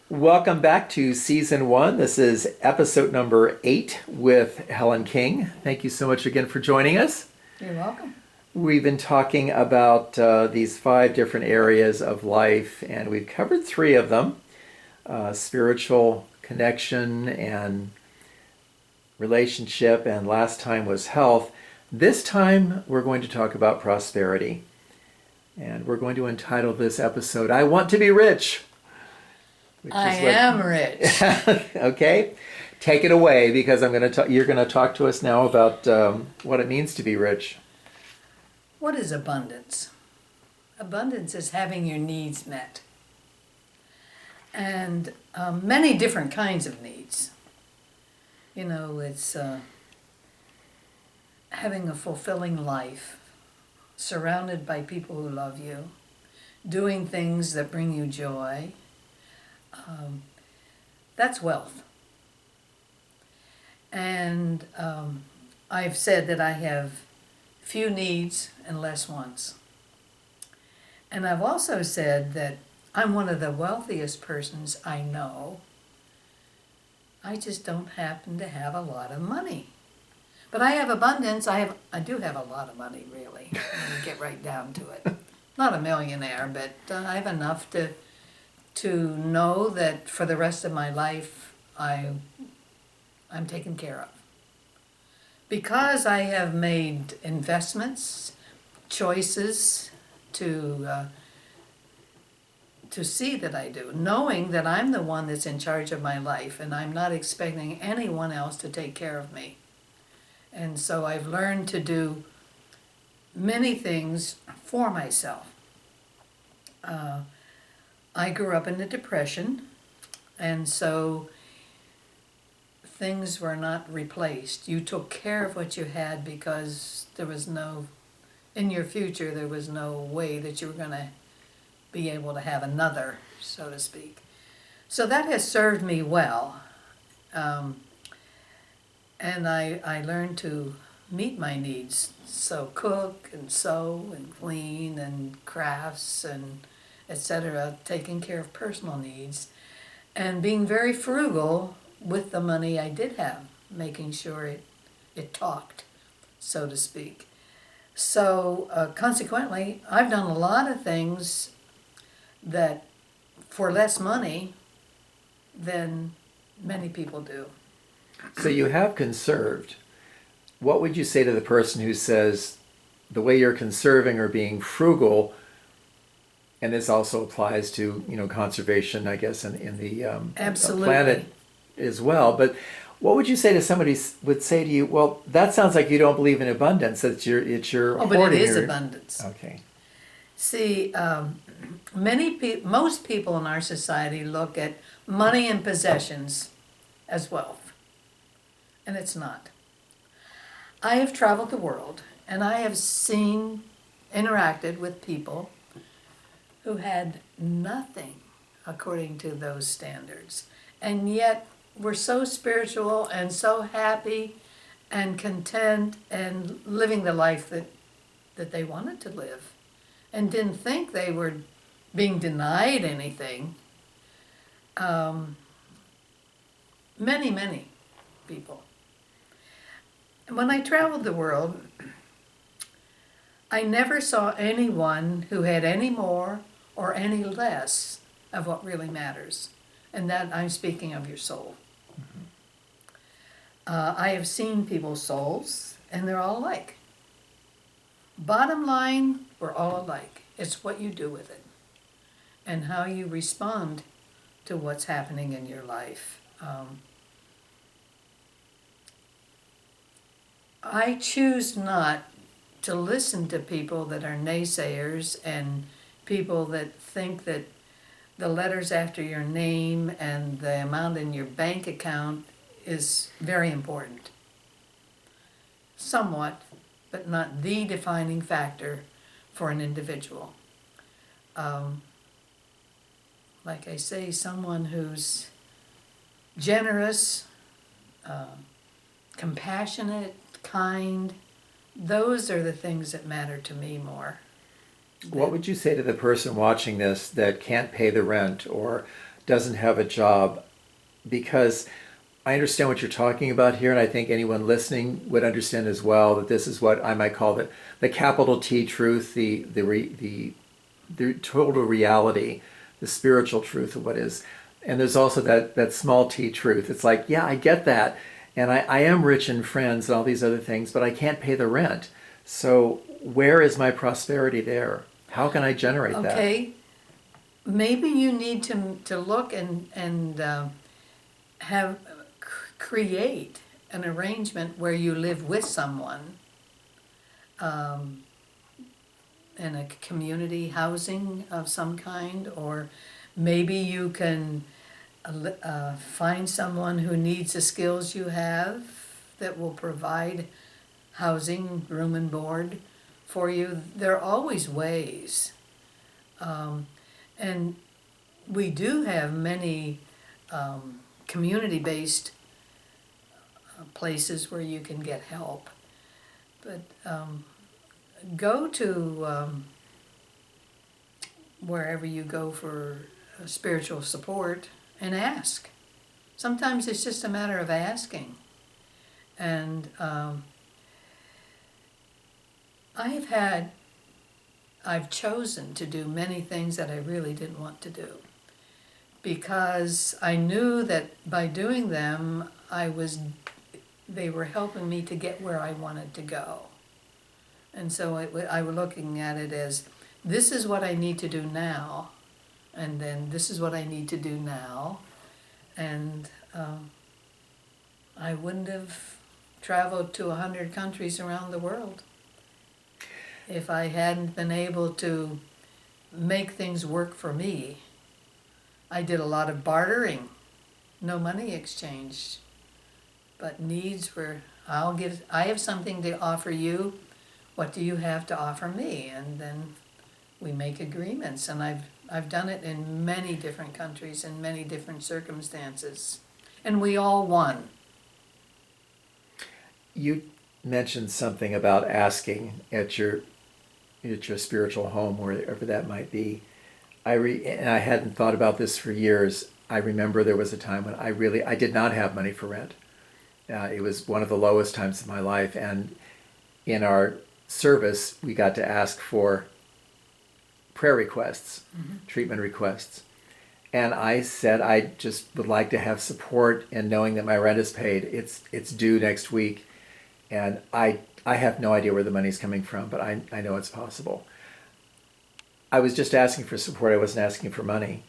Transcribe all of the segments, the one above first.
Welcome back to season one. This is episode number 8 with Helen King. Thank you so much again for joining us. You're welcome. We've been talking about these 5 different areas of life, and we've covered 3 of them: spiritual connection and relationship, and last time was health. This time we're going to talk about prosperity, and we're going to entitle this episode, I Want to Be Rich. I am rich. Okay, take it away, because you're going to talk to us now about what it means to be rich. What is abundance? Abundance is having your needs met. And many different kinds of needs. It's having a fulfilling life, surrounded by people who love you, doing things that bring you joy. That's wealth. And I've said that I have few needs and less wants. And I've also said that I'm one of the wealthiest persons I know. I just don't happen to have a lot of money. But I have abundance. I do have a lot of money, really, when you get right down to it. Not a millionaire, but I have enough to know that for the rest of my life I'm taken care of. Because I have made investments, choices to see that I do, knowing that I'm the one that's in charge of my life and I'm not expecting anyone else to take care of me. And so I've learned to do many things for myself. I grew up in the Depression, and so things were not replaced. You took care of what you had because in your future, there was no way that you were going to be able to have another, so to speak. So that has served me well. And I learned to meet my needs. So cook and sew and clean and crafts and etc., taking care of personal needs, and being very frugal with the money I did have, making sure it talked, so to speak. So consequently, I've done a lot of things that for less money than many people do. So you have conserved. What would you say to the person who says the way you're conserving or being frugal, and this also applies to conservation, I guess, in the Absolutely. planet as well. But what would you say to somebody would say to you? Well, that sounds like you don't believe in abundance. It's your Oh, but it is hoarding abundance. Okay. See, most people in our society look at money and possessions as wealth, and it's not. I have traveled the world, and I have interacted with people who had nothing according to those standards, and yet were so spiritual and so happy and content and living the life that they wanted to live, and didn't think they were being denied anything. Many people. And when I traveled the world, I never saw anyone who had any more or any less of what really matters. And that I'm speaking of your soul. I have seen people's souls, and they're all alike. Bottom line, we're all alike. It's what you do with it and how you respond to what's happening in your life. I choose not to listen to people that are naysayers and people that think that the letters after your name and the amount in your bank account is very important. Somewhat, but not the defining factor for an individual. Like I say, someone who's generous, compassionate, kind, those are the things that matter to me more. What would you say to the person watching this that can't pay the rent or doesn't have a job, because I understand what you're talking about here, and I think anyone listening would understand as well that this is what I might call the capital T truth, the total reality, the spiritual truth of what is. And there's also that small t truth. It's like, yeah, I get that. And I am rich in friends and all these other things, but I can't pay the rent. So where is my prosperity there? How can I generate that? Okay, maybe you need to look and have create an arrangement where you live with someone in a community housing of some kind, or maybe you can find someone who needs the skills you have that will provide housing, room and board for you. There are always ways. And we do have many community-based places where you can get help. But go to wherever you go for spiritual support and ask. Sometimes it's just a matter of asking. And I've chosen to do many things that I really didn't want to do, because I knew that by doing them, they were helping me to get where I wanted to go. And so I was looking at it as, this is what I need to do now, and then this is what I need to do now. And I wouldn't have traveled to 100 countries around the world if I hadn't been able to make things work for me. I did a lot of bartering, no money exchanged, but needs were, I have something to offer you, what do you have to offer me? And then we make agreements, and I've done it in many different countries in many different circumstances, and we all won. You mentioned something about asking at your spiritual home, wherever that might be. And I hadn't thought about this for years. I remember there was a time when I did not have money for rent. It was one of the lowest times of my life, and in our service, we got to ask for prayer requests, treatment requests. And I said I just would like to have support in knowing that my rent is paid. It's due next week, and I have no idea where the money's coming from, but I know it's possible. I was just asking for support. I wasn't asking for money.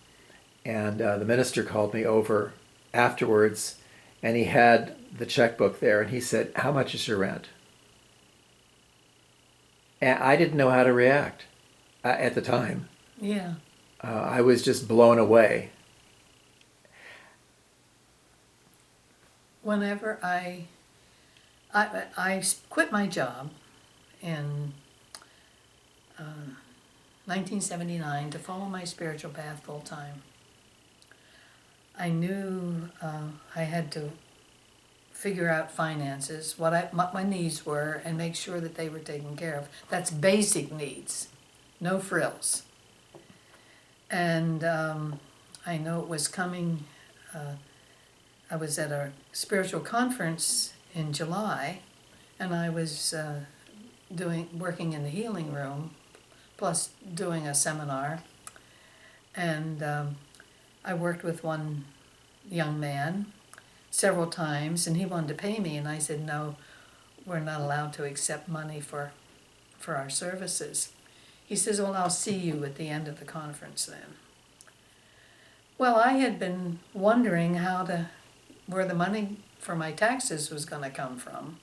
And the minister called me over afterwards, and he had the checkbook there, and he said, "How much is your rent?" And I didn't know how to react at the time. Yeah. I was just blown away. Whenever I quit my job in 1979 to follow my spiritual path full time. I knew I had to figure out finances, what my needs were, and make sure that they were taken care of. That's basic needs, no frills. And I know it was coming. I was at a spiritual conference in July, and I was working in the healing room, plus doing a seminar. And I worked with one young man several times, and he wanted to pay me, and I said, no, we're not allowed to accept money for our services. He says, well, I'll see you at the end of the conference then. Well, I had been wondering where the money for my taxes was going to come from.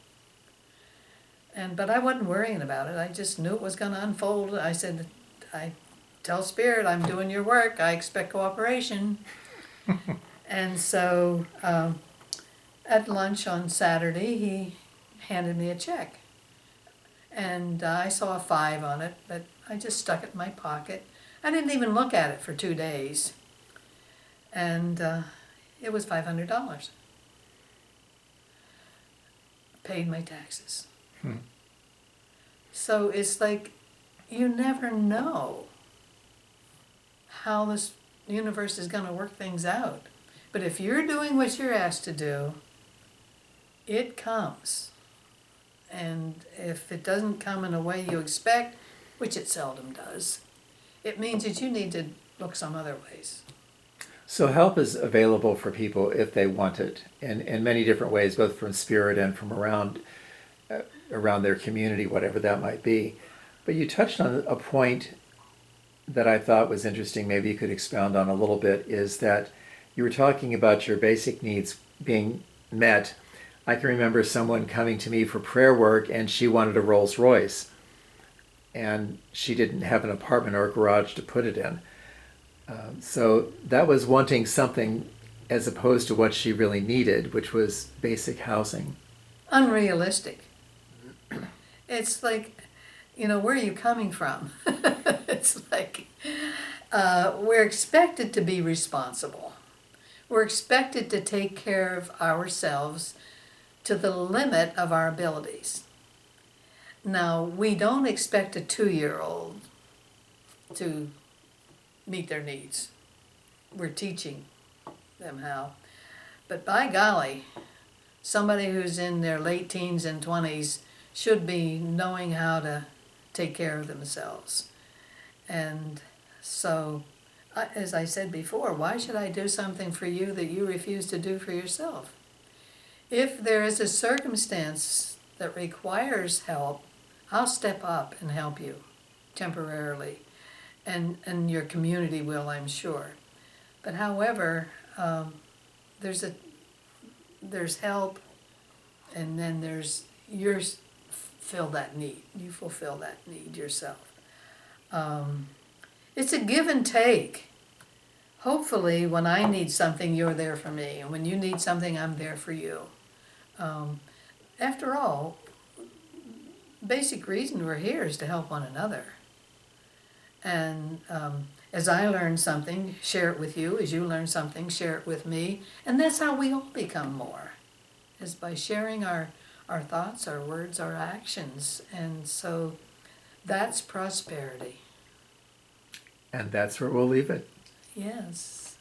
But I wasn't worrying about it. I just knew it was going to unfold. I said, I tell Spirit, I'm doing your work. I expect cooperation. And so at lunch on Saturday, he handed me a check. And I saw a 5 on it, but I just stuck it in my pocket. I didn't even look at it for 2 days. And it was $500. Paid my taxes. So it's like, you never know how The universe is going to work things out. But if you're doing what you're asked to do, it comes. And if it doesn't come in a way you expect, which it seldom does, it means that you need to look some other ways. So help is available for people if they want it in many different ways, both from spirit and from around their community, whatever that might be. But you touched on a point that I thought was interesting, maybe you could expound on a little bit, is that you were talking about your basic needs being met. I can remember someone coming to me for prayer work and she wanted a Rolls Royce and she didn't have an apartment or a garage to put it in. So that was wanting something as opposed to what she really needed, which was basic housing. Unrealistic. It's like, where are you coming from? It's like, we're expected to be responsible. We're expected to take care of ourselves to the limit of our abilities. Now, we don't expect a 2-year-old to meet their needs. We're teaching them how. But by golly, somebody who's in their late teens and 20s should be knowing how to take care of themselves. And so, as I said before, why should I do something for you that you refuse to do for yourself? If there is a circumstance that requires help, I'll step up and help you temporarily. And your community will, I'm sure. But however, there's help, and then there's yours. Fill that need. You fulfill that need yourself. It's a give and take. Hopefully, when I need something, you're there for me, and when you need something, I'm there for you. After all, basic reason we're here is to help one another. And as I learn something, share it with you. As you learn something, share it with me. And that's how we all become more, is by sharing our thoughts, our words, our actions. And so that's prosperity. And that's where we'll leave it. Yes.